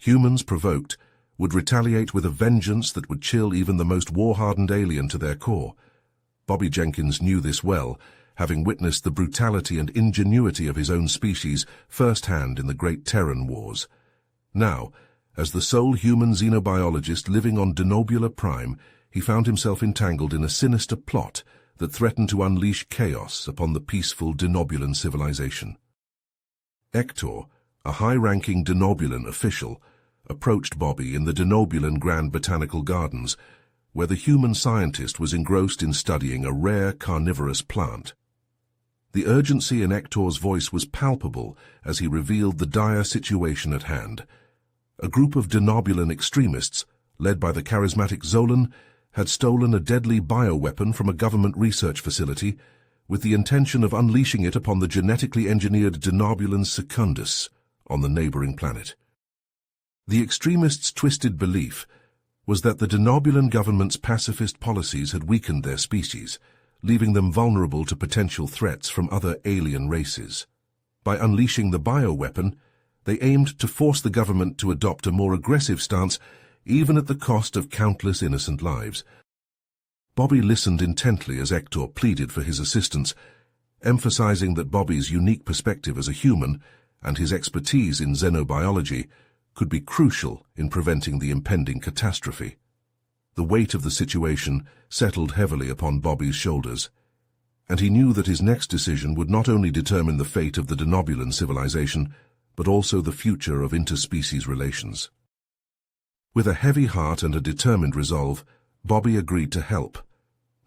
Humans provoked would retaliate with a vengeance that would chill even the most war-hardened alien to their core. Bobby Jenkins knew this well, having witnessed the brutality and ingenuity of his own species firsthand in the Great Terran Wars. Now, as the sole human xenobiologist living on Denobula Prime, he found himself entangled in a sinister plot that threatened to unleash chaos upon the peaceful Denobulan civilization. Hector, a high-ranking Denobulan official, approached Bobby in the Denobulan Grand Botanical Gardens, where the human scientist was engrossed in studying a rare carnivorous plant. The urgency in Hector's voice was palpable as he revealed the dire situation at hand. A group of Denobulan extremists, led by the charismatic Zolan, had stolen a deadly bioweapon from a government research facility with the intention of unleashing it upon the genetically engineered Denobulan Secundus on the neighboring planet. The extremists' twisted belief was that the Denobulan government's pacifist policies had weakened their species, leaving them vulnerable to potential threats from other alien races. By unleashing the bioweapon, they aimed to force the government to adopt a more aggressive stance, even at the cost of countless innocent lives. Bobby listened intently as Hector pleaded for his assistance, emphasizing that Bobby's unique perspective as a human and his expertise in xenobiology could be crucial in preventing the impending catastrophe. The weight of the situation settled heavily upon Bobby's shoulders, and he knew that his next decision would not only determine the fate of the Denobulan civilization, but also the future of interspecies relations. With a heavy heart and a determined resolve, Bobby agreed to help,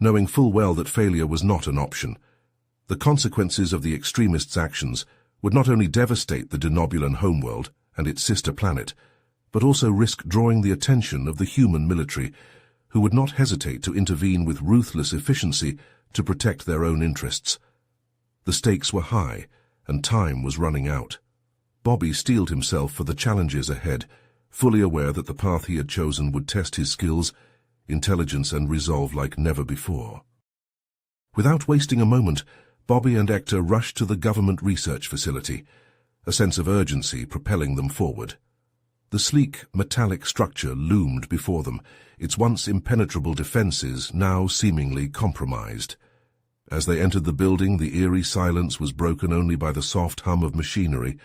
knowing full well that failure was not an option. The consequences of the extremists' actions would not only devastate the Denobulan homeworld and its sister planet, but also risk drawing the attention of the human military, who would not hesitate to intervene with ruthless efficiency to protect their own interests. The stakes were high, and time was running out. Bobby steeled himself for the challenges ahead, fully aware that the path he had chosen would test his skills, intelligence, and resolve like never before. Without wasting a moment, Bobby and Hector rushed to the government research facility, a sense of urgency propelling them forward. The sleek, metallic structure loomed before them, its once impenetrable defenses now seemingly compromised. As they entered the building, the eerie silence was broken only by the soft hum of machinery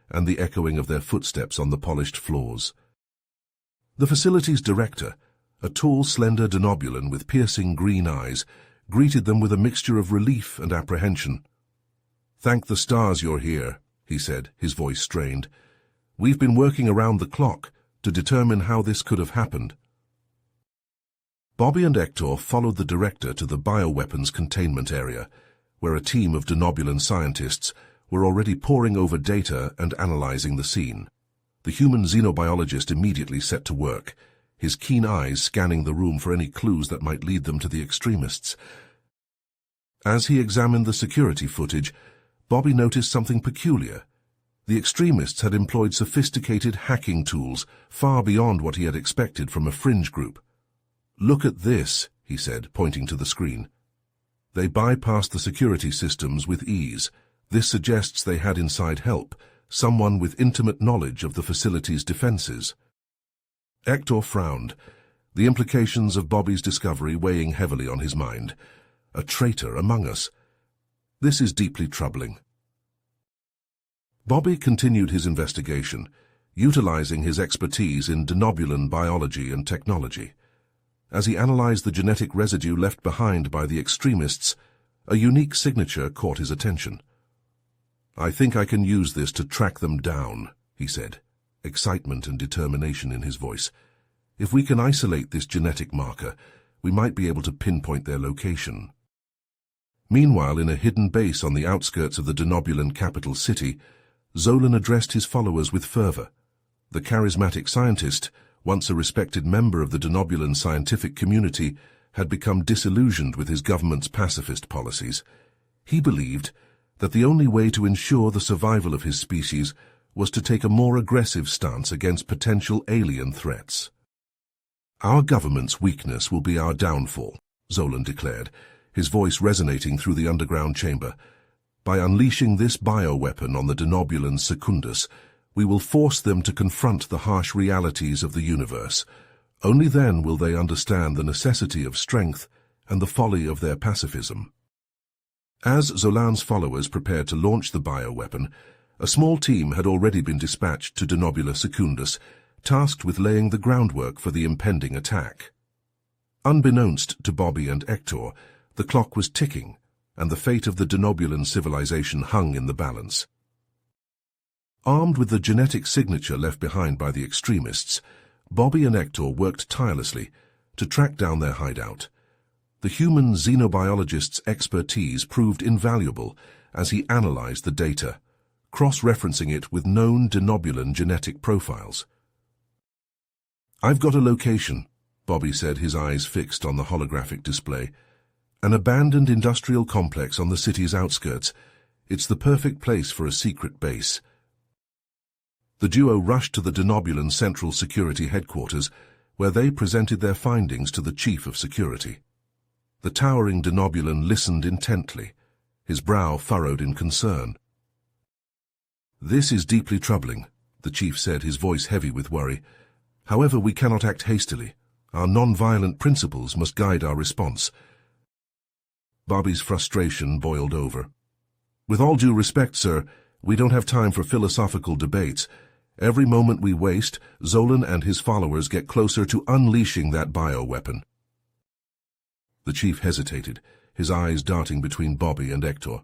and the echoing of their footsteps on the polished floors. The facility's director, a tall, slender Denobulan with piercing green eyes, greeted them with a mixture of relief and apprehension. "Thank the stars you're here," he said, his voice strained. "We've been working around the clock to determine how this could have happened." Bobby and Hector followed the director to the bioweapons containment area, where a team of Denobulan scientists were already poring over data and analyzing the scene. The human xenobiologist immediately set to work, his keen eyes scanning the room for any clues that might lead them to the extremists. As he examined the security footage, Bobby noticed something peculiar. The extremists had employed sophisticated hacking tools far beyond what he had expected from a fringe group. "Look at this," he said, pointing to the screen. They bypassed the security systems with ease. This suggests they had inside help, someone with intimate knowledge of the facility's defenses. Hector frowned, the implications of Bobby's discovery weighing heavily on his mind. A traitor among us. This is deeply troubling. Bobby continued his investigation, utilizing his expertise in Denobulan biology and technology. As he analyzed the genetic residue left behind by the extremists, a unique signature caught his attention. "I think I can use this to track them down," he said, excitement and determination in his voice. "If we can isolate this genetic marker, we might be able to pinpoint their location." Meanwhile, in a hidden base on the outskirts of the Denobulan capital city, Zolan addressed his followers with fervor. The charismatic scientist, once a respected member of the Denobulan scientific community, had become disillusioned with his government's pacifist policies. He believed that the only way to ensure the survival of his species was to take a more aggressive stance against potential alien threats. "Our government's weakness will be our downfall," Zolan declared, his voice resonating through the underground chamber. "By unleashing this bioweapon on the Denobulan Secundus, We will force them to confront the harsh realities of the universe. Only then will they understand the necessity of strength and the folly of their pacifism. As Zolan's followers prepared to launch the bioweapon, a small team had already been dispatched to Denobula Secundus, tasked with laying the groundwork for the impending attack. Unbeknownst to Bobby and Hector, the clock was ticking, and the fate of the Denobulan civilization hung in the balance. Armed with the genetic signature left behind by the extremists, Bobby and Hector worked tirelessly to track down their hideout. The human xenobiologist's expertise proved invaluable as he analyzed the data, cross-referencing it with known Denobulan genetic profiles. "I've got a location," Bobby said, his eyes fixed on the holographic display. "An abandoned industrial complex on the city's outskirts. It's the perfect place for a secret base." The duo rushed to the Denobulan Central Security Headquarters, where they presented their findings to the Chief of Security. The towering Denobulan listened intently, his brow furrowed in concern. "This is deeply troubling," the Chief said, his voice heavy with worry. "However, we cannot act hastily. Our non-violent principles must guide our response." Bobby's frustration boiled over. "With all due respect, sir, we don't have time for philosophical debates. Every moment we waste, Zolan and his followers get closer to unleashing that bioweapon." The Chief hesitated, his eyes darting between Bobby and Hector.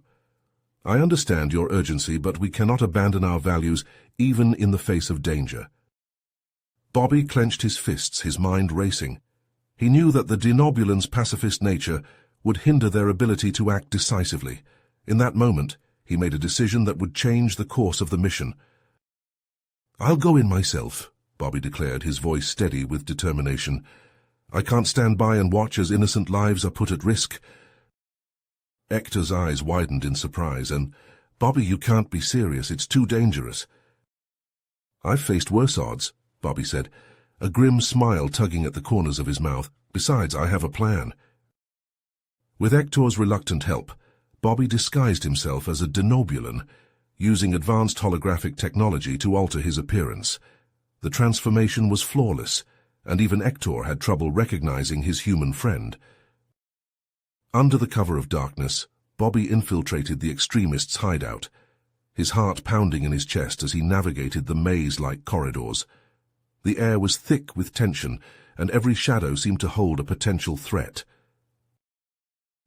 "I understand your urgency, but we cannot abandon our values even in the face of danger." Bobby clenched his fists, his mind racing. He knew that the Denobulans' pacifist nature would hinder their ability to act decisively. In that moment, he made a decision that would change the course of the mission. "I'll go in myself," Bobby declared, his voice steady with determination. "I can't stand by and watch as innocent lives are put at risk." Hector's eyes widened in surprise, and, "Bobby, you can't be serious. It's too dangerous." "I've faced worse odds," Bobby said, a grim smile tugging at the corners of his mouth. "Besides, I have a plan." With Hector's reluctant help, Bobby disguised himself as a Denobulan, using advanced holographic technology to alter his appearance. The transformation was flawless, and even Hector had trouble recognizing his human friend. Under the cover of darkness, Bobby infiltrated the extremists' hideout, his heart pounding in his chest as he navigated the maze-like corridors. The air was thick with tension, and every shadow seemed to hold a potential threat.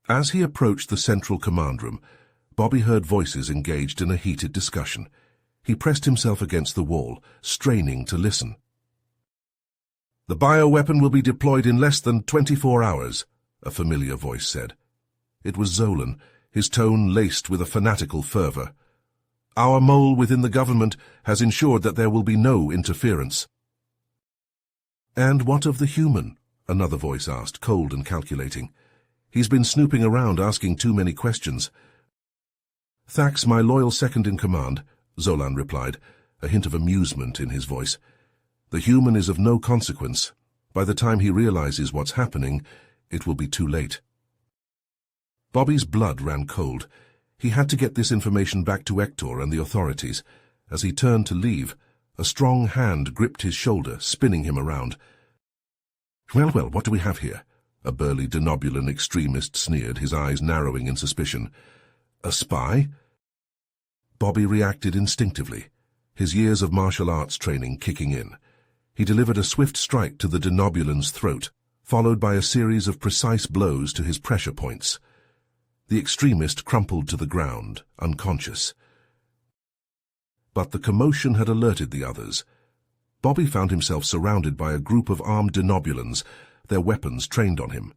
As he approached the central command room, Bobby heard voices engaged in a heated discussion. He pressed himself against the wall, straining to listen. "The bioweapon will be deployed in less than 24 hours, a familiar voice said. It was Zolan, his tone laced with a fanatical fervor. "Our mole within the government has ensured that there will be no interference." "And what of the human?" another voice asked, cold and calculating. "He's been snooping around asking too many questions." "Thax, my loyal second-in-command," Zolan replied, a hint of amusement in his voice. "The human is of no consequence. By the time he realizes what's happening, it will be too late." Bobby's blood ran cold. He had to get this information back to Hector and the authorities. As he turned to leave, a strong hand gripped his shoulder, spinning him around. Well, what do we have here?" a burly Denobulan extremist sneered, his eyes narrowing in suspicion. "A spy?" Bobby reacted instinctively, his years of martial arts training kicking in. He delivered a swift strike to the Denobulan's throat, followed by a series of precise blows to his pressure points. The extremist crumpled to the ground, unconscious. But the commotion had alerted the others. Bobby found himself surrounded by a group of armed Denobulans, their weapons trained on him.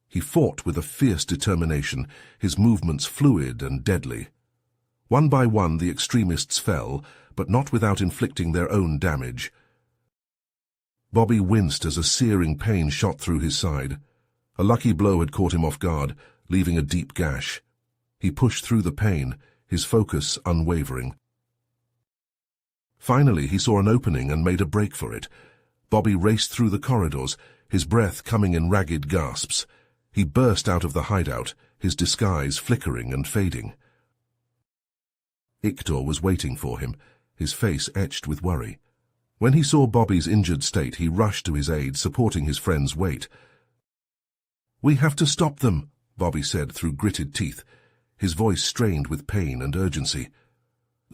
He fought with a fierce determination, his movements fluid and deadly. One by one the extremists fell, but not without inflicting their own damage. Bobby winced as a searing pain shot through his side. A lucky blow had caught him off guard, leaving a deep gash. He pushed through the pain, his focus unwavering. Finally, he saw an opening and made a break for it. Bobby raced through the corridors, his breath coming in ragged gasps. He burst out of the hideout, his disguise flickering and fading. Hector was waiting for him, his face etched with worry. When he saw Bobby's injured state, he rushed to his aid, supporting his friend's weight. "We have to stop them," Bobby said through gritted teeth, his voice strained with pain and urgency.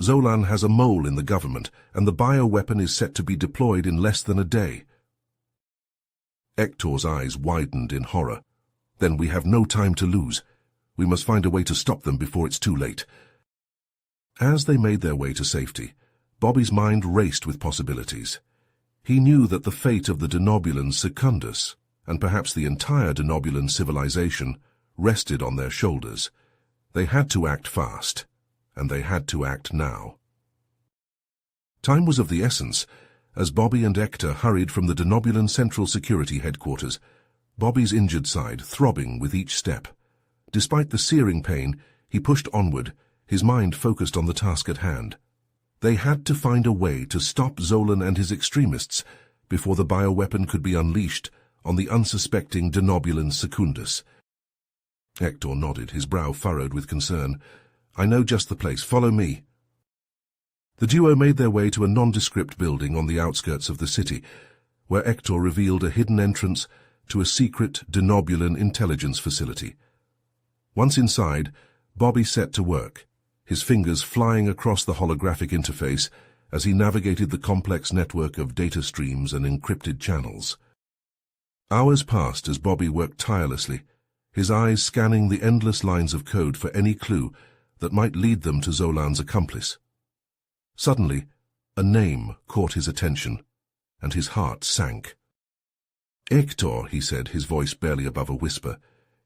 "Zolan has a mole in the government, and the bioweapon is set to be deployed in less than a day." Hector's eyes widened in horror. "Then we have no time to lose. We must find a way to stop them before it's too late." As they made their way to safety, Bobby's mind raced with possibilities. He knew that the fate of the Denobulan Secundus, and perhaps the entire Denobulan civilization, rested on their shoulders. They had to act fast, and they had to act now. Time was of the essence, as Bobby and Hector hurried from the Denobulan Central Security Headquarters, Bobby's injured side throbbing with each step. Despite the searing pain, he pushed onward, his mind focused on the task at hand. They had to find a way to stop Zolan and his extremists before the bioweapon could be unleashed on the unsuspecting Denobulan Secundus. Hector nodded, his brow furrowed with concern. "I know just the place. Follow me." The duo made their way to a nondescript building on the outskirts of the city, where Hector revealed a hidden entrance to a secret Denobulan intelligence facility. Once inside, Bobby set to work, his fingers flying across the holographic interface as he navigated the complex network of data streams and encrypted channels. Hours passed as Bobby worked tirelessly, his eyes scanning the endless lines of code for any clue that might lead them to Zolan's accomplice. Suddenly, a name caught his attention, and his heart sank. "Hector," he said, his voice barely above a whisper.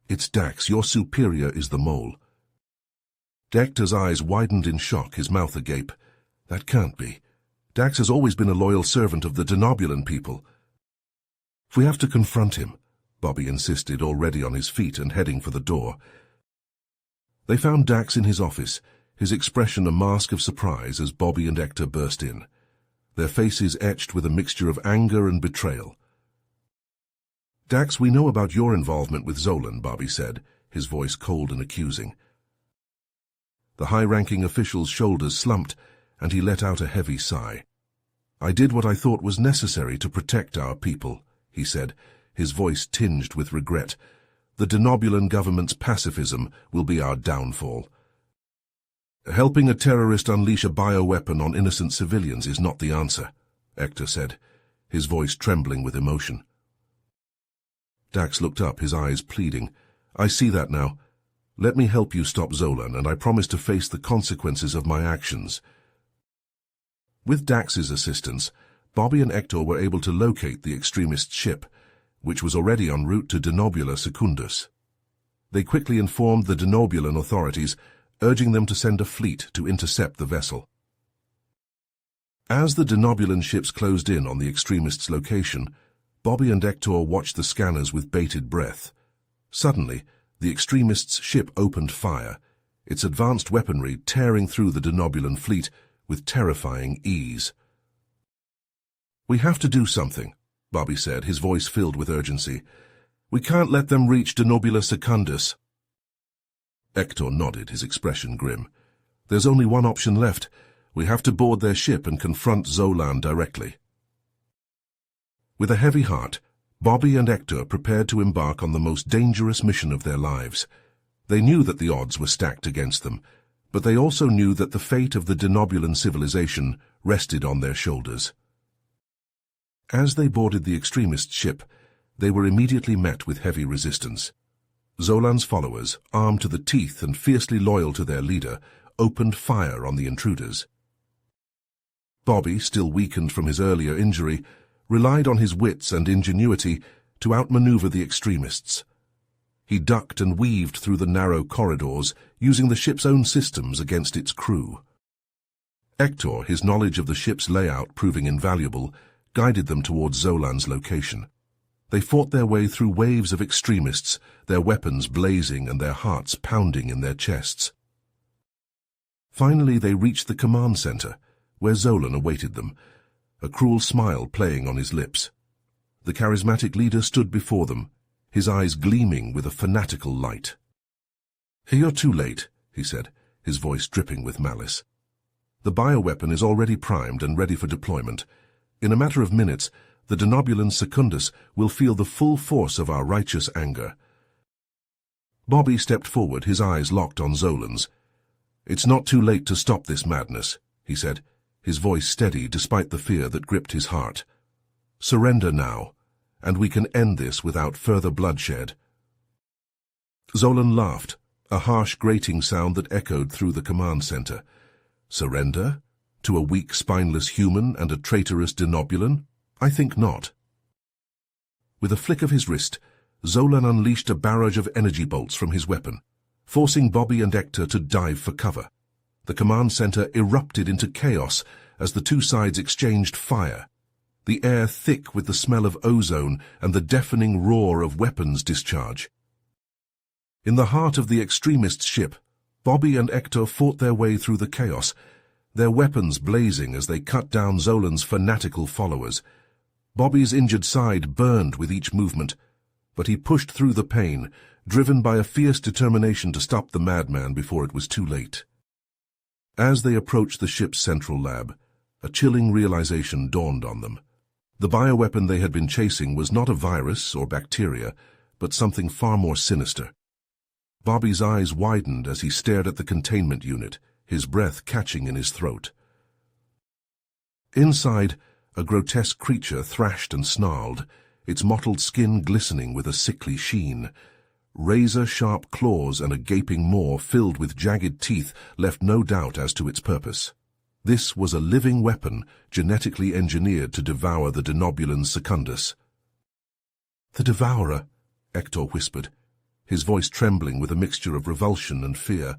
"It's Dax. Your superior is the mole." Hector's eyes widened in shock, his mouth agape. "That can't be. Dax has always been a loyal servant of the Denobulan people." "We have to confront him," Bobby insisted, already on his feet and heading for the door. They found Dax in his office, his expression a mask of surprise as Bobby and Hector burst in, their faces etched with a mixture of anger and betrayal. "Dax, we know about your involvement with Zolan," Bobby said, his voice cold and accusing. The high-ranking official's shoulders slumped, and he let out a heavy sigh. "I did what I thought was necessary to protect our people," he said, his voice tinged with regret. "The Denobulan government's pacifism will be our downfall. Helping a terrorist unleash a bioweapon on innocent civilians is not the answer," Hector said, his voice trembling with emotion. Dax looked up, his eyes pleading. "I see that now. Let me help you stop Zolan, and I promise to face the consequences of my actions." With Dax's assistance, Bobby and Hector were able to locate the extremist ship, which was already en route to Denobula Secundus. They quickly informed the Denobulan authorities, urging them to send a fleet to intercept the vessel. As the Denobulan ships closed in on the extremists' location, Bobby and Hector watched the scanners with bated breath. Suddenly, the extremists' ship opened fire, its advanced weaponry tearing through the Denobulan fleet with terrifying ease. "We have to do something," Bobby said, his voice filled with urgency. "We can't let them reach Denobula Secundus." Hector nodded, his expression grim. "There's only one option left. We have to board their ship and confront Zolan directly." With a heavy heart, Bobby and Hector prepared to embark on the most dangerous mission of their lives. They knew that the odds were stacked against them, but they also knew that the fate of the Denobulan civilization rested on their shoulders. As they boarded the extremist ship, they were immediately met with heavy resistance. Zolan's followers, armed to the teeth and fiercely loyal to their leader, opened fire on the intruders. Bobby, still weakened from his earlier injury, relied on his wits and ingenuity to outmaneuver the extremists. He ducked and weaved through the narrow corridors, using the ship's own systems against its crew. Hector, his knowledge of the ship's layout proving invaluable, guided them towards Zolan's location. They fought their way through waves of extremists, their weapons blazing and their hearts pounding in their chests. Finally, they reached the command center, where Zolan awaited them, a cruel smile playing on his lips. The charismatic leader stood before them, his eyes gleaming with a fanatical light. "You're too late," he said, his voice dripping with malice. The bioweapon is already primed and ready for deployment. In a matter of minutes, the denobulin secundus will feel the full force of our righteous anger. Bobby stepped forward, his eyes locked on Zolan's. "It's not too late to stop this madness," he said, his voice steady despite the fear that gripped his heart. "Surrender now, and we can end this without further bloodshed." Zolan laughed, a harsh grating sound that echoed through the command center. "Surrender? To a weak, spineless human and a traitorous denobulin? I think not." With a flick of his wrist, Zolan unleashed a barrage of energy bolts from his weapon, forcing Bobby and Hector to dive for cover. The command center erupted into chaos as the two sides exchanged fire, the air thick with the smell of ozone and the deafening roar of weapons discharge. In the heart of the extremists' ship, Bobby and Hector fought their way through the chaos, their weapons blazing as they cut down Zolan's fanatical followers. Bobby's injured side burned with each movement, but he pushed through the pain, driven by a fierce determination to stop the madman before it was too late. As they approached the ship's central lab, a chilling realization dawned on them. The bioweapon they had been chasing was not a virus or bacteria, but something far more sinister. Bobby's eyes widened as he stared at the containment unit, his breath catching in his throat. Inside, a grotesque creature thrashed and snarled, its mottled skin glistening with a sickly sheen. Razor-sharp claws and a gaping maw filled with jagged teeth left no doubt as to its purpose. This was a living weapon, genetically engineered to devour the denobulin secundus. "The Devourer," Hector whispered, his voice trembling with a mixture of revulsion and fear.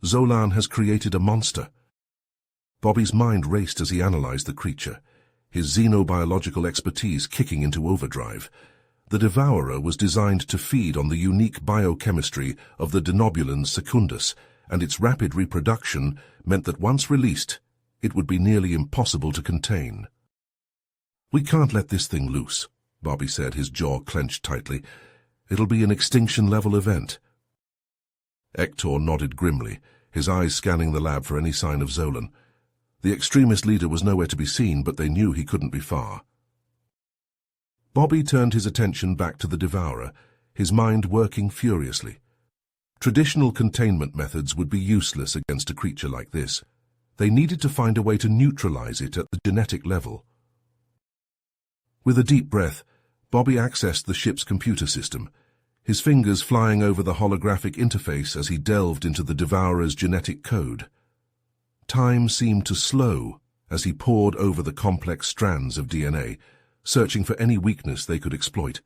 "Zolan has created a monster." Bobby's mind raced as he analyzed the creature, his xenobiological expertise kicking into overdrive. The Devourer was designed to feed on the unique biochemistry of the denobulin secundus, and its rapid reproduction meant that once released, it would be nearly impossible to contain. "We can't let this thing loose," Bobby said, his jaw clenched tightly. "It'll be an extinction-level event." Hector nodded grimly, his eyes scanning the lab for any sign of Zolan. The extremist leader was nowhere to be seen, but they knew he couldn't be far. Bobby turned his attention back to the Devourer, his mind working furiously. Traditional containment methods would be useless against a creature like this. They needed to find a way to neutralize it at the genetic level. With a deep breath, Bobby accessed the ship's computer system, his fingers flying over the holographic interface as he delved into the Devourer's genetic code. Time seemed to slow as he pored over the complex strands of DNA, searching for any weakness they could exploit.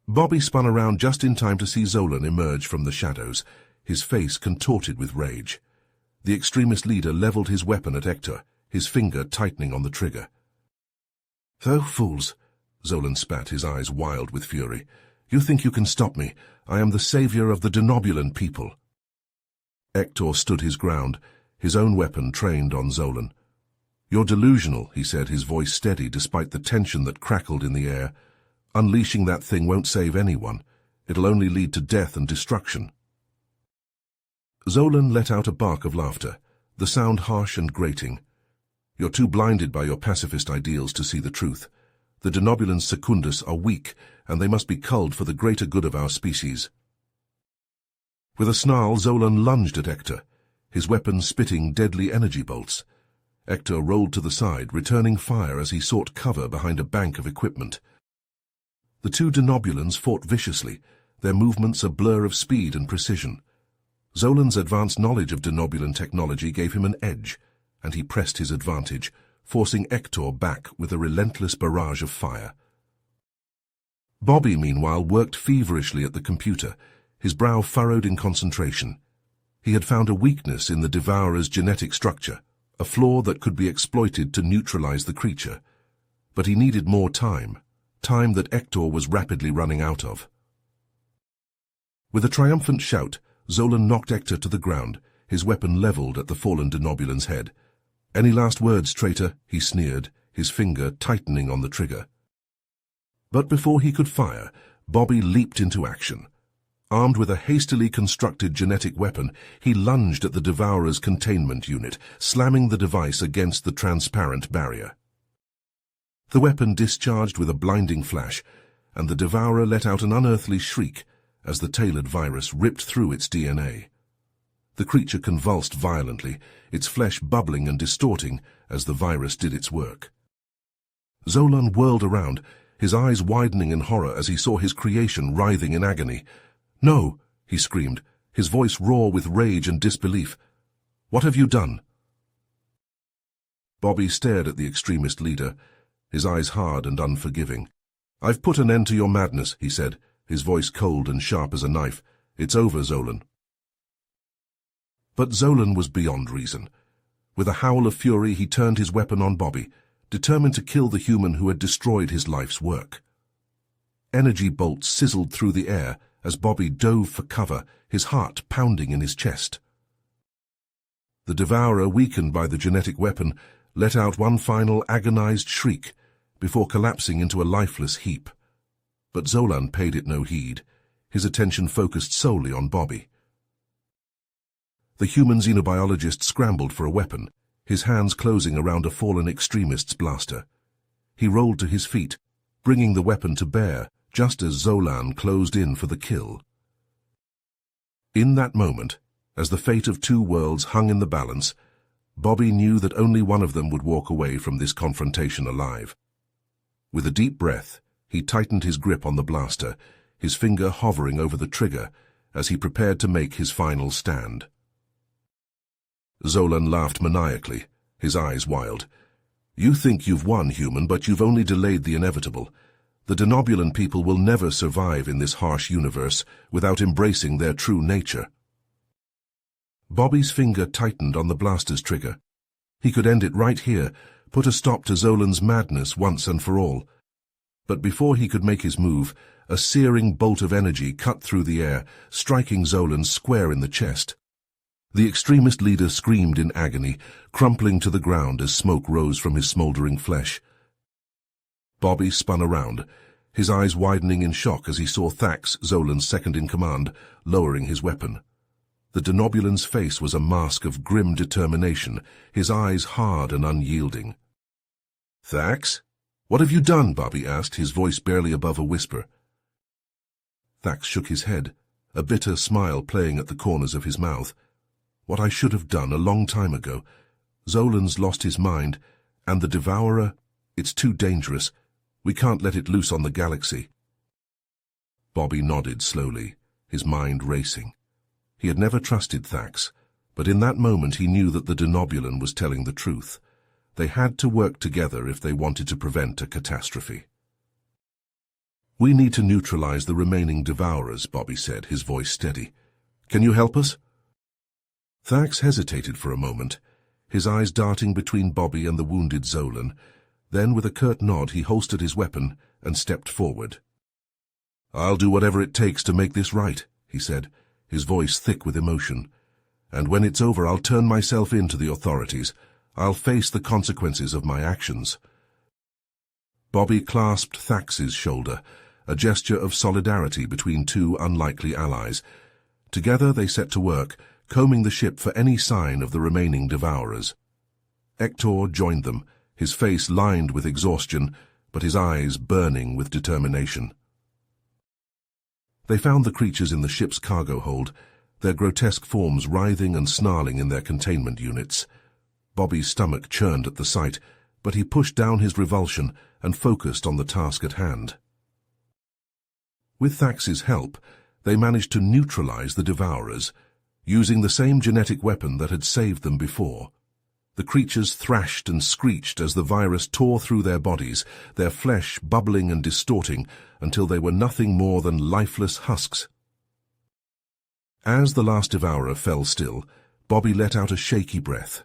Bobby spun around just in time to see Zolan emerge from the shadows, his face contorted with rage. The extremist leader leveled his weapon at Hector, his finger tightening on the trigger. "So fools," Zolan spat, his eyes wild with fury. "You think you can stop me? I am the savior of the denobulin people." Hector stood his ground, his own weapon trained on Zolan. "You're delusional," he said, his voice steady despite the tension that crackled in the air. "Unleashing that thing won't save anyone. It'll only lead to death and destruction." Zolan let out a bark of laughter, the sound harsh and grating. "You're too blinded by your pacifist ideals to see the truth. The denobulin secundus are weak, and they must be culled for the greater good of our species." With a snarl, Zolan lunged at Hector, his weapon spitting deadly energy bolts. Hector rolled to the side, returning fire as he sought cover behind a bank of equipment. The two denobulins fought viciously, their movements a blur of speed and precision. Zolan's advanced knowledge of denobulin technology gave him an edge, and he pressed his advantage, forcing Hector back with a relentless barrage of fire. Bobby, meanwhile, worked feverishly at the computer, his brow furrowed in concentration. He had found a weakness in the Devourer's genetic structure, a flaw that could be exploited to neutralize the creature. But he needed more time that Hector was rapidly running out of. With a triumphant shout, Zolan knocked Hector to the ground, his weapon leveled at the fallen denobulin's head. "Any last words, traitor?" he sneered, his finger tightening on the trigger. But before he could fire, Bobby leaped into action. Armed with a hastily constructed genetic weapon, he lunged at the Devourer's containment unit, slamming the device against the transparent barrier. The weapon discharged with a blinding flash, and the Devourer let out an unearthly shriek as the tailored virus ripped through its DNA. The creature convulsed violently, its flesh bubbling and distorting as the virus did its work. Zolan whirled around, his eyes widening in horror as he saw his creation writhing in agony. "No!" he screamed, his voice raw with rage and disbelief. "What have you done?" Bobby stared at the extremist leader, his eyes hard and unforgiving. "I've put an end to your madness," he said, his voice cold and sharp as a knife. "It's over, Zolan." But Zolan was beyond reason. With a howl of fury, he turned his weapon on Bobby, determined to kill the human who had destroyed his life's work. Energy bolts sizzled through the air as Bobby dove for cover, his heart pounding in his chest. The Devourer, weakened by the genetic weapon, let out one final agonized shriek before collapsing into a lifeless heap. But Zolan paid it no heed, his attention focused solely on Bobby. The human xenobiologist scrambled for a weapon, his hands closing around a fallen extremist's blaster. He rolled to his feet, bringing the weapon to bear just as Zolan closed in for the kill. In that moment, as the fate of two worlds hung in the balance, Bobby knew that only one of them would walk away from this confrontation alive. With a deep breath, he tightened his grip on the blaster, his finger hovering over the trigger as he prepared to make his final stand. Zolan laughed maniacally, his eyes wild. "You think you've won, human, but you've only delayed the inevitable. The Denobulan people will never survive in this harsh universe without embracing their true nature." Bobby's finger tightened on the blaster's trigger. He could end it right here, put a stop to Zolan's madness once and for all. But before he could make his move, a searing bolt of energy cut through the air, striking Zolan square in the chest. The extremist leader screamed in agony, crumpling to the ground as smoke rose from his smoldering flesh. Bobby spun around, his eyes widening in shock as he saw Thax, Zolan's second-in-command, lowering his weapon. The Denobulan's face was a mask of grim determination, his eyes hard and unyielding. "Thax? What have you done?" Bobby asked, his voice barely above a whisper. Thax shook his head, a bitter smile playing at the corners of his mouth. "What I should have done a long time ago. Zolan's lost his mind, and the Devourer, it's too dangerous. We can't let it loose on the galaxy." Bobby nodded slowly, his mind racing. He had never trusted Thax, but in that moment he knew that the Denobulan was telling the truth. They had to work together if they wanted to prevent a catastrophe. "We need to neutralize the remaining Devourers," Bobby said, his voice steady. "Can you help us?" Thax hesitated for a moment, his eyes darting between Bobby and the wounded Zolan. Then, with a curt nod, he holstered his weapon and stepped forward. "I'll do whatever it takes to make this right," he said, his voice thick with emotion. "And when it's over, I'll turn myself in to the authorities. I'll face the consequences of my actions." Bobby clasped Thax's shoulder, a gesture of solidarity between two unlikely allies. Together they set to work, combing the ship for any sign of the remaining Devourers. Hector joined them, his face lined with exhaustion, but his eyes burning with determination. They found the creatures in the ship's cargo hold, their grotesque forms writhing and snarling in their containment units. Bobby's stomach churned at the sight, but he pushed down his revulsion and focused on the task at hand. With Thax's help, they managed to neutralize the Devourers, using the same genetic weapon that had saved them before. The creatures thrashed and screeched as the virus tore through their bodies, their flesh bubbling and distorting until they were nothing more than lifeless husks. As the last Devourer fell still, Bobby let out a shaky breath.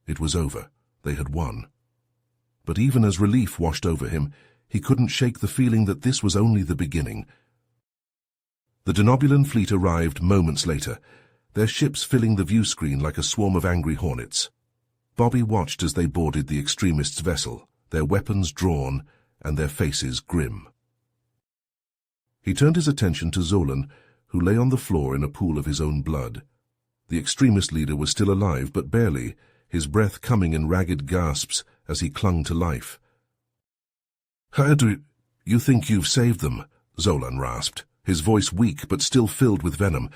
It was over. They had won. But even as relief washed over him, he couldn't shake the feeling that this was only the beginning. The Denobulan fleet arrived moments later, their ships filling the view screen like a swarm of angry hornets. Bobby watched as they boarded the extremists' vessel, their weapons drawn and their faces grim. He turned his attention to Zolan, who lay on the floor in a pool of his own blood. The extremist leader was still alive, but barely, his breath coming in ragged gasps as he clung to life. "How do you think you've saved them?" Zolan rasped, his voice weak but still filled with venom.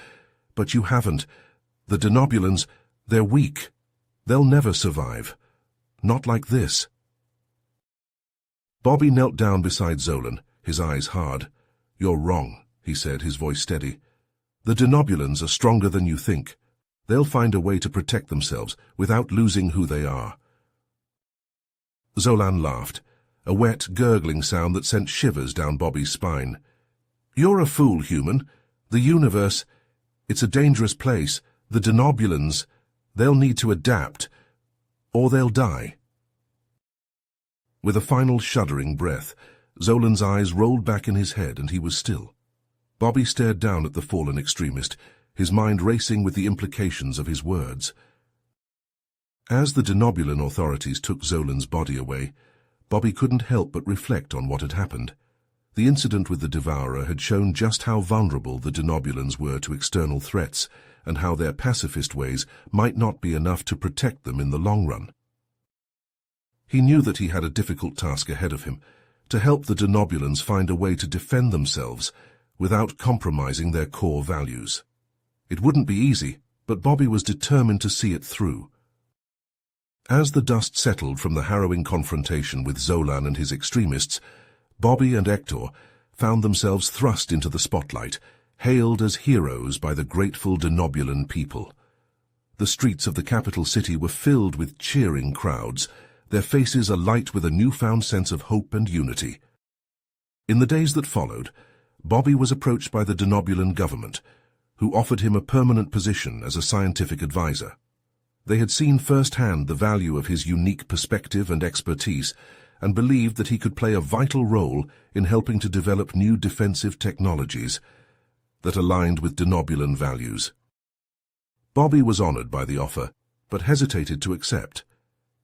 "But you haven't. The Denobulans, they're weak. They'll never survive. Not like this." Bobby knelt down beside Zolan, his eyes hard. "You're wrong," he said, his voice steady. "The Denobulans are stronger than you think. They'll find a way to protect themselves without losing who they are." Zolan laughed, a wet, gurgling sound that sent shivers down Bobby's spine. "You're a fool, human. The universe, it's a dangerous place. The Denobulans, they'll need to adapt, or they'll die." With a final shuddering breath, Zolan's eyes rolled back in his head and he was still. Bobby stared down at the fallen extremist, his mind racing with the implications of his words. As the Denobulan authorities took Zolan's body away, Bobby couldn't help but reflect on what had happened. The incident with the Devourer had shown just how vulnerable the Denobulans were to external threats, and how their pacifist ways might not be enough to protect them in the long run. He knew that he had a difficult task ahead of him, to help the Denobulans find a way to defend themselves without compromising their core values. It wouldn't be easy, but Bobby was determined to see it through. As the dust settled from the harrowing confrontation with Zolan and his extremists, Bobby and Hector found themselves thrust into the spotlight, hailed as heroes by the grateful Denobulan people. The streets of the capital city were filled with cheering crowds, their faces alight with a newfound sense of hope and unity. In the days that followed, Bobby was approached by the Denobulan government, who offered him a permanent position as a scientific advisor. They had seen firsthand the value of his unique perspective and expertise, and believed that he could play a vital role in helping to develop new defensive technologies that aligned with Denobulan values. Bobby was honored by the offer, but hesitated to accept.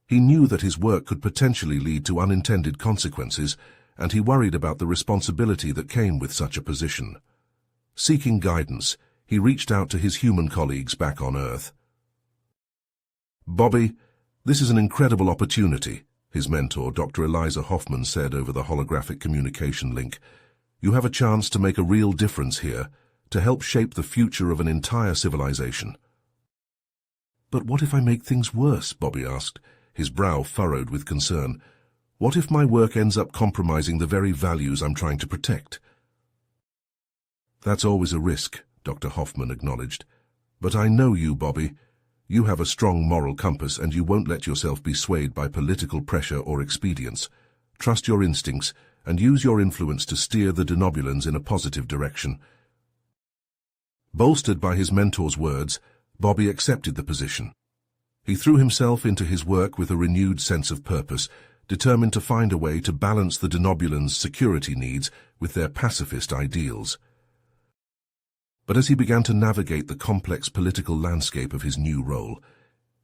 He knew that his work could potentially lead to unintended consequences, and he worried about the responsibility that came with such a position. Seeking guidance, he reached out to his human colleagues back on Earth. "Bobby, this is an incredible opportunity," his mentor, Dr. Eliza Hoffman, said over the holographic communication link. "You have a chance to make a real difference here, to help shape the future of an entire civilization." "But what if I make things worse?" Bobby asked, his brow furrowed with concern. "What if my work ends up compromising the very values I'm trying to protect?" "That's always a risk," Dr. Hoffman acknowledged. "But I know you, Bobby. You have a strong moral compass, and you won't let yourself be swayed by political pressure or expedience. Trust your instincts, and use your influence to steer the Denobulans in a positive direction." Bolstered by his mentor's words, Bobby accepted the position. He threw himself into his work with a renewed sense of purpose, determined to find a way to balance the Denobulans' security needs with their pacifist ideals. But as he began to navigate the complex political landscape of his new role,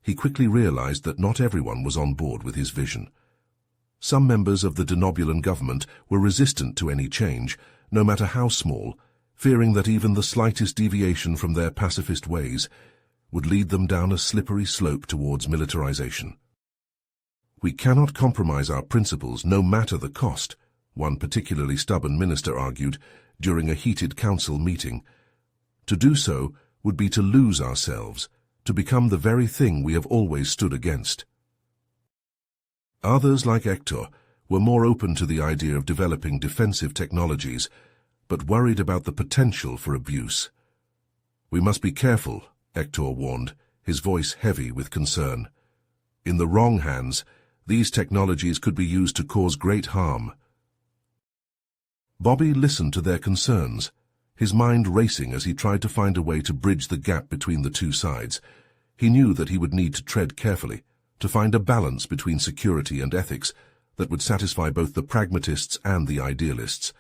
he quickly realized that not everyone was on board with his vision. Some members of the Denobulan government were resistant to any change, no matter how small, fearing that even the slightest deviation from their pacifist ways would lead them down a slippery slope towards militarization. "We cannot compromise our principles, no matter the cost," one particularly stubborn minister argued during a heated council meeting. "To do so would be to lose ourselves, to become the very thing we have always stood against." Others, like Hector, were more open to the idea of developing defensive technologies, but worried about the potential for abuse. "We must be careful," Hector warned, his voice heavy with concern. "In the wrong hands, these technologies could be used to cause great harm." Bobby listened to their concerns, his mind racing as he tried to find a way to bridge the gap between the two sides. He knew that he would need to tread carefully, to find a balance between security and ethics that would satisfy both the pragmatists and the idealists.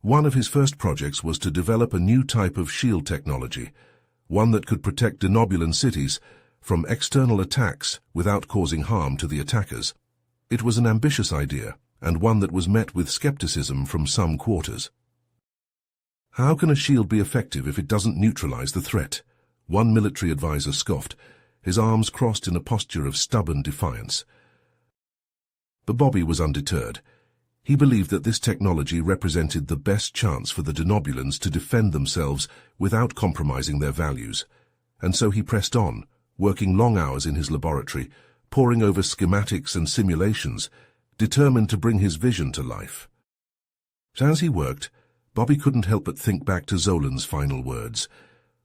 One of his first projects was to develop a new type of shield technology, one that could protect Denobulan cities from external attacks without causing harm to the attackers. It was an ambitious idea, and one that was met with skepticism from some quarters. How can a shield be effective if it doesn't neutralize the threat? One military advisor scoffed, his arms crossed in a posture of stubborn defiance. But Bobby was undeterred. He believed that this technology represented the best chance for the Denobulans to defend themselves without compromising their values, and so he pressed on, working long hours in his laboratory, poring over schematics and simulations, determined to bring his vision to life. As he worked, Bobby couldn't help but think back to Zolan's final words,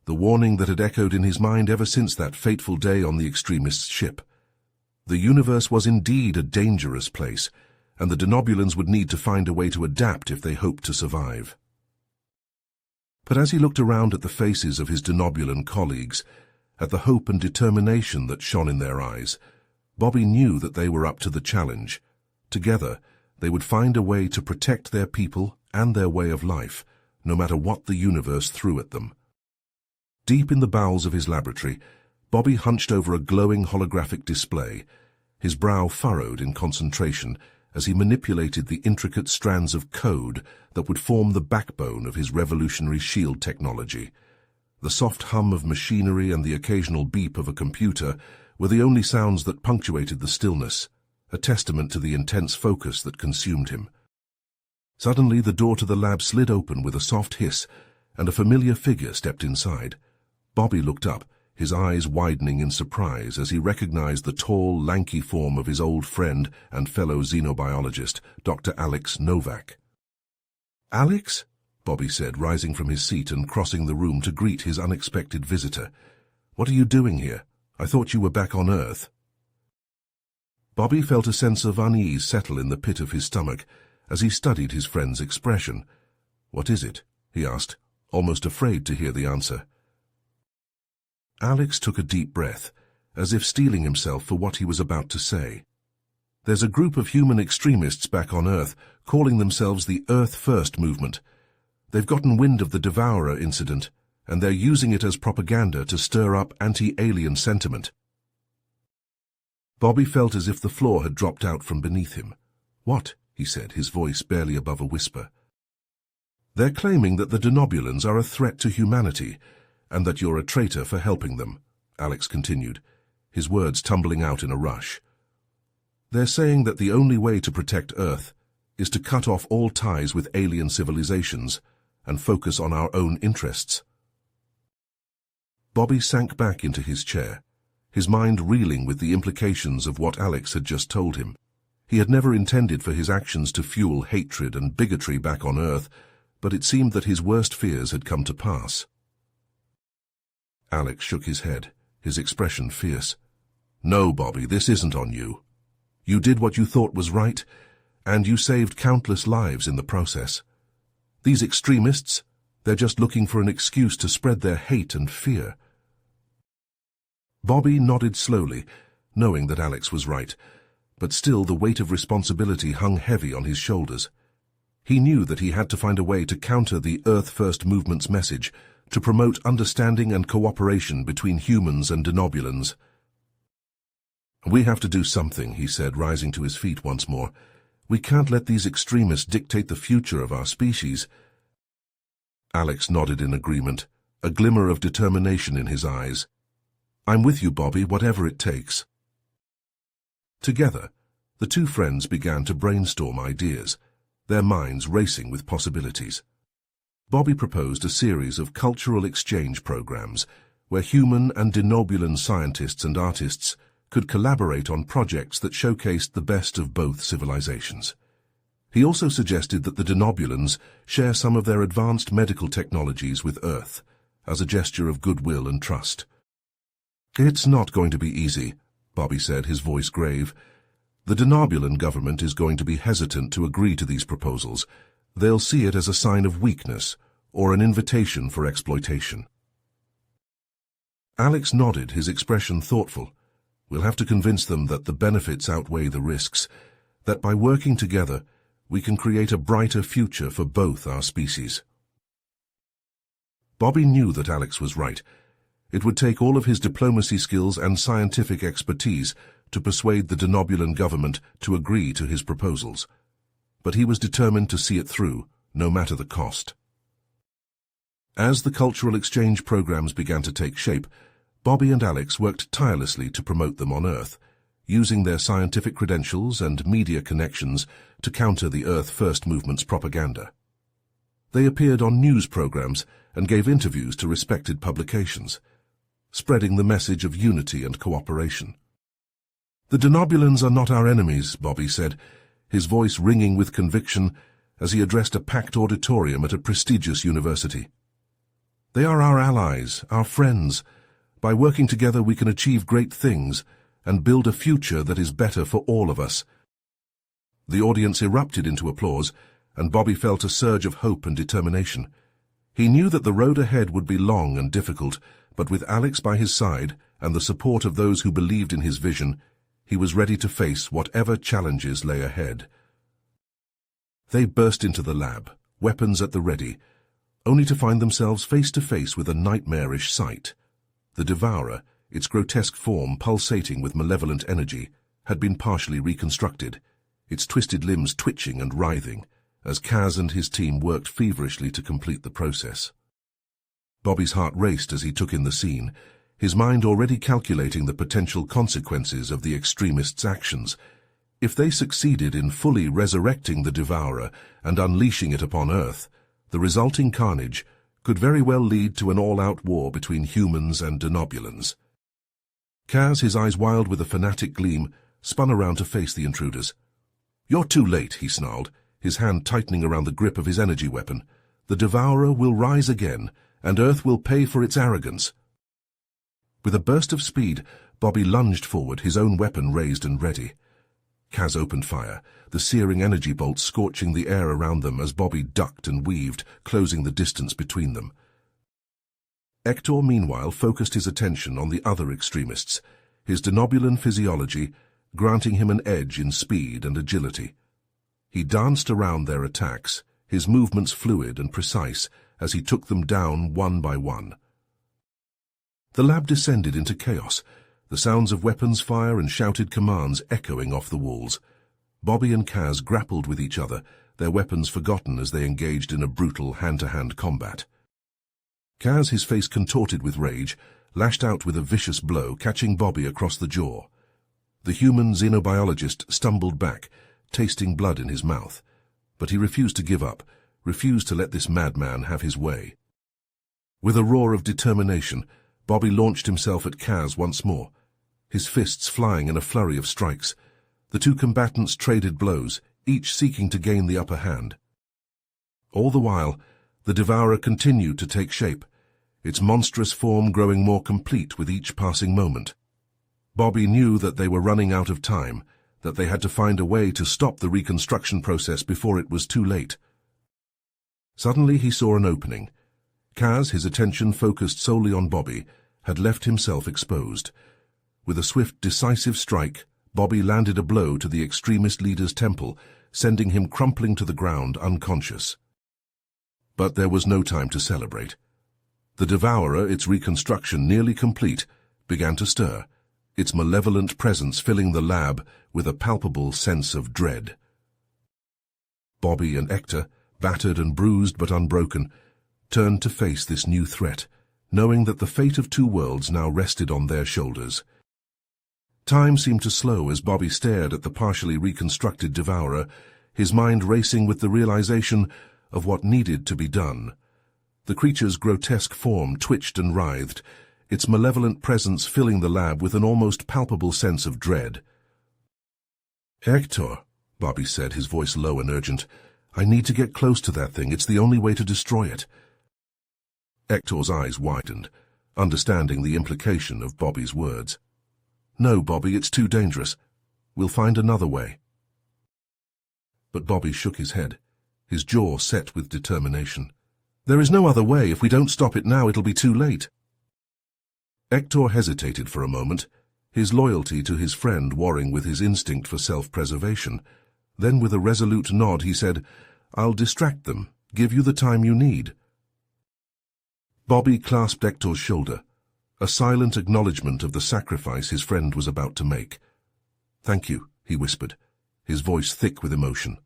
the warning that had echoed in his mind ever since that fateful day on the extremists' ship. The universe was indeed a dangerous place, and the Denobulans would need to find a way to adapt if they hoped to survive. But as he looked around at the faces of his Denobulan colleagues, at the hope and determination that shone in their eyes, Bobby knew that they were up to the challenge. Together, they would find a way to protect their people and their way of life, no matter what the universe threw at them. Deep in the bowels of his laboratory, Bobby hunched over a glowing holographic display, his brow furrowed in concentration as he manipulated the intricate strands of code that would form the backbone of his revolutionary shield technology. The soft hum of machinery and the occasional beep of a computer were the only sounds that punctuated the stillness, a testament to the intense focus that consumed him. Suddenly, the door to the lab slid open with a soft hiss, and a familiar figure stepped inside. Bobby looked up, his eyes widening in surprise as he recognized the tall, lanky form of his old friend and fellow xenobiologist, Dr. Alex Novak. "Alex?" Bobby said, rising from his seat and crossing the room to greet his unexpected visitor. "What are you doing here? I thought you were back on Earth." Bobby felt a sense of unease settle in the pit of his stomach as he studied his friend's expression. "What is it?" he asked, almost afraid to hear the answer. Alex took a deep breath, as if steeling himself for what he was about to say. "There's a group of human extremists back on Earth calling themselves the Earth First movement. They've gotten wind of the Devourer incident, and they're using it as propaganda to stir up anti-alien sentiment." Bobby felt as if the floor had dropped out from beneath him. "What?" he said, his voice barely above a whisper. "They're claiming that the Denobulans are a threat to humanity, and that you're a traitor for helping them," Alex continued, his words tumbling out in a rush. "They're saying that the only way to protect Earth is to cut off all ties with alien civilizations and focus on our own interests." Bobby sank back into his chair, his mind reeling with the implications of what Alex had just told him. He had never intended for his actions to fuel hatred and bigotry back on Earth, but it seemed that his worst fears had come to pass. Alex shook his head, his expression fierce. "No, Bobby, this isn't on you. You did what you thought was right, and you saved countless lives in the process. These extremists, they're just looking for an excuse to spread their hate and fear." Bobby nodded slowly, knowing that Alex was right, but still the weight of responsibility hung heavy on his shoulders. He knew that he had to find a way to counter the Earth First movement's message, to promote understanding and cooperation between humans and Denobulans. "We have to do something," he said, rising to his feet once more. "We can't let these extremists dictate the future of our species." Alex nodded in agreement, a glimmer of determination in his eyes. "I'm with you, Bobby, whatever it takes." Together, the two friends began to brainstorm ideas, their minds racing with possibilities. Bobby proposed a series of cultural exchange programs where human and Denobulan scientists and artists could collaborate on projects that showcased the best of both civilizations. He also suggested that the Denobulans share some of their advanced medical technologies with Earth, as a gesture of goodwill and trust. "It's not going to be easy," Bobby said, his voice grave. "The Denobulan government is going to be hesitant to agree to these proposals. They'll see it as a sign of weakness or an invitation for exploitation." Alex nodded, his expression thoughtful. "We'll have to convince them that the benefits outweigh the risks, that by working together, we can create a brighter future for both our species." Bobby knew that Alex was right. It would take all of his diplomacy skills and scientific expertise to persuade the Denobulan government to agree to his proposals. But he was determined to see it through, no matter the cost. As the cultural exchange programs began to take shape, Bobby and Alex worked tirelessly to promote them on Earth, using their scientific credentials and media connections to counter the Earth First movement's propaganda. They appeared on news programs and gave interviews to respected publications, spreading the message of unity and cooperation. "The Denobulans are not our enemies," Bobby said, his voice ringing with conviction as he addressed a packed auditorium at a prestigious university. "They are our allies, our friends. By working together we can achieve great things and build a future that is better for all of us." The audience erupted into applause, and Bobby felt a surge of hope and determination. He knew that the road ahead would be long and difficult, but with Alex by his side and the support of those who believed in his vision, he was ready to face whatever challenges lay ahead. They burst into the lab, weapons at the ready, only to find themselves face to face with a nightmarish sight. The Devourer, its grotesque form pulsating with malevolent energy, had been partially reconstructed, its twisted limbs twitching and writhing, as Kaz and his team worked feverishly to complete the process. Bobby's heart raced as he took in the scene, his mind already calculating the potential consequences of the extremists' actions. If they succeeded in fully resurrecting the Devourer and unleashing it upon Earth, the resulting carnage could very well lead to an all-out war between humans and Denobulans. Kaz, his eyes wild with a fanatic gleam, spun around to face the intruders. "You're too late," he snarled, his hand tightening around the grip of his energy weapon. "The Devourer will rise again, and Earth will pay for its arrogance." With a burst of speed, Bobby lunged forward, his own weapon raised and ready. Kaz opened fire, the searing energy bolts scorching the air around them as Bobby ducked and weaved, closing the distance between them. Hector, meanwhile, focused his attention on the other extremists, his Denobulan physiology granting him an edge in speed and agility. He danced around their attacks, his movements fluid and precise as he took them down one by one. The lab descended into chaos, the sounds of weapons fire and shouted commands echoing off the walls. Bobby and Kaz grappled with each other, their weapons forgotten as they engaged in a brutal hand-to-hand combat. Kaz, his face contorted with rage, lashed out with a vicious blow, catching Bobby across the jaw. The human xenobiologist stumbled back, tasting blood in his mouth, but he refused to give up, refused to let this madman have his way. With a roar of determination, Bobby launched himself at Kaz once more, his fists flying in a flurry of strikes. The two combatants traded blows, each seeking to gain the upper hand. All the while, the Devourer continued to take shape, its monstrous form growing more complete with each passing moment. Bobby knew that they were running out of time, that they had to find a way to stop the reconstruction process before it was too late. Suddenly he saw an opening. Kaz, his attention focused solely on Bobby, had left himself exposed. With a swift, decisive strike, Bobby landed a blow to the extremist leader's temple, sending him crumpling to the ground unconscious. But there was no time to celebrate. The Devourer, its reconstruction nearly complete, began to stir, its malevolent presence filling the lab with a palpable sense of dread. Bobby and Hector, battered and bruised but unbroken, turned to face this new threat, knowing that the fate of two worlds now rested on their shoulders. Time seemed to slow as Bobby stared at the partially reconstructed Devourer, his mind racing with the realization of what needed to be done. The creature's grotesque form twitched and writhed, its malevolent presence filling the lab with an almost palpable sense of dread. "Hector," Bobby said, his voice low and urgent, "I need to get close to that thing. It's the only way to destroy it." Hector's eyes widened, understanding the implication of Bobby's words. "No, Bobby, it's too dangerous. We'll find another way." But Bobby shook his head, his jaw set with determination. "There is no other way. If we don't stop it now, it'll be too late." Hector hesitated for a moment, his loyalty to his friend warring with his instinct for self-preservation. Then with a resolute nod he said, "I'll distract them, give you the time you need." Bobby clasped Hector's shoulder, a silent acknowledgement of the sacrifice his friend was about to make. "Thank you," he whispered, his voice thick with emotion.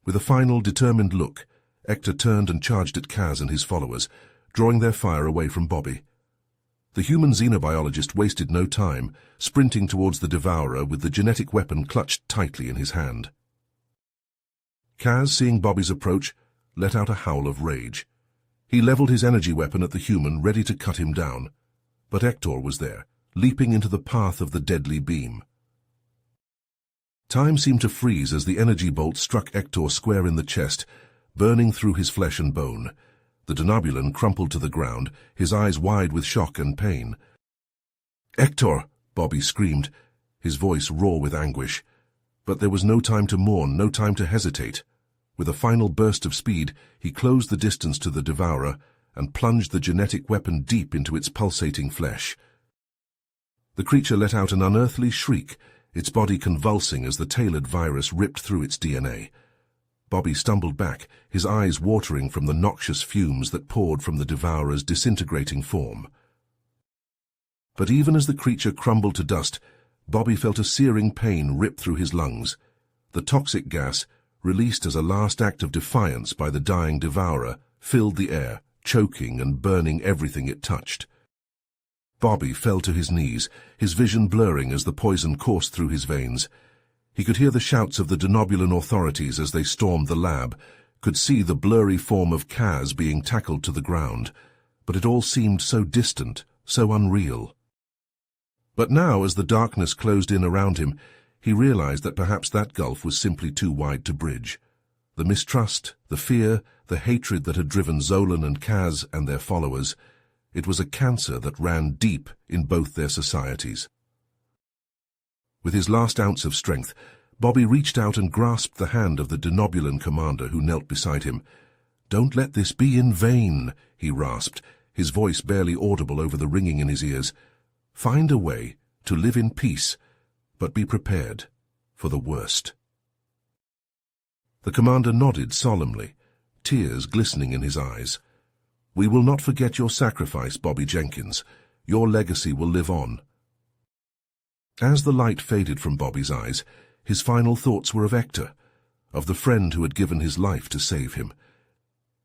With a final, determined look, Hector turned and charged at Kaz and his followers, drawing their fire away from Bobby. The human xenobiologist wasted no time, sprinting towards the devourer with the genetic weapon clutched tightly in his hand. Kaz, seeing Bobby's approach, let out a howl of rage. He leveled his energy weapon at the human, ready to cut him down. But Hector was there, leaping into the path of the deadly beam. Time seemed to freeze as the energy bolt struck Hector square in the chest, burning through his flesh and bone. The denobulan crumpled to the ground, his eyes wide with shock and pain. "Hector!" Bobby screamed, his voice raw with anguish. But there was no time to mourn, no time to hesitate. With a final burst of speed, he closed the distance to the devourer and plunged the genetic weapon deep into its pulsating flesh. The creature let out an unearthly shriek, its body convulsing as the tailored virus ripped through its DNA. Bobby stumbled back, his eyes watering from the noxious fumes that poured from the devourer's disintegrating form. But even as the creature crumbled to dust, Bobby felt a searing pain rip through his lungs. The toxic gas, released as a last act of defiance by the dying devourer, filled the air, choking and burning everything it touched. Bobby fell to his knees, his vision blurring as the poison coursed through his veins. He could hear the shouts of the denobulan authorities as they stormed the lab, could see the blurry form of Kaz being tackled to the ground, but it all seemed so distant, so unreal. But now, as the darkness closed in around him, he realized that perhaps that gulf was simply too wide to bridge. The mistrust, the fear, the hatred that had driven Zolan and Kaz and their followers, it was a cancer that ran deep in both their societies. With his last ounce of strength, Bobby reached out and grasped the hand of the denobulan commander who knelt beside him. "Don't let this be in vain," he rasped, his voice barely audible over the ringing in his ears. "Find a way to live in peace, but be prepared for the worst." The commander nodded solemnly, tears glistening in his eyes. "We will not forget your sacrifice, Bobby Jenkins. Your legacy will live on." As the light faded from Bobby's eyes, his final thoughts were of Hector, of the friend who had given his life to save him.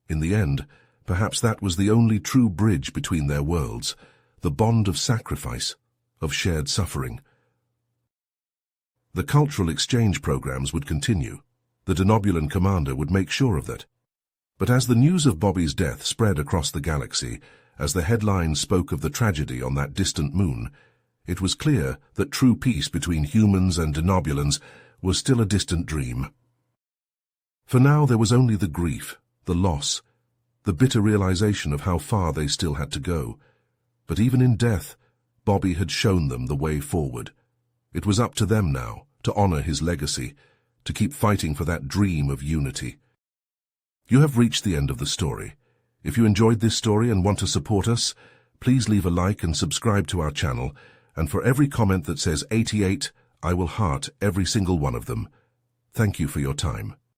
In the end, perhaps that was the only true bridge between their worlds, the bond of sacrifice, of shared suffering. The cultural exchange programs would continue. The denobulan commander would make sure of that. But as the news of Bobby's death spread across the galaxy, as the headlines spoke of the tragedy on that distant moon, it was clear that true peace between humans and denobulans was still a distant dream. For now there was only the grief, the loss, the bitter realization of how far they still had to go. But even in death, Bobby had shown them the way forward. It was up to them now to honor his legacy, to keep fighting for that dream of unity. You have reached the end of the story. If you enjoyed this story and want to support us, please leave a like and subscribe to our channel, and for every comment that says 88, I will heart every single one of them. Thank you for your time.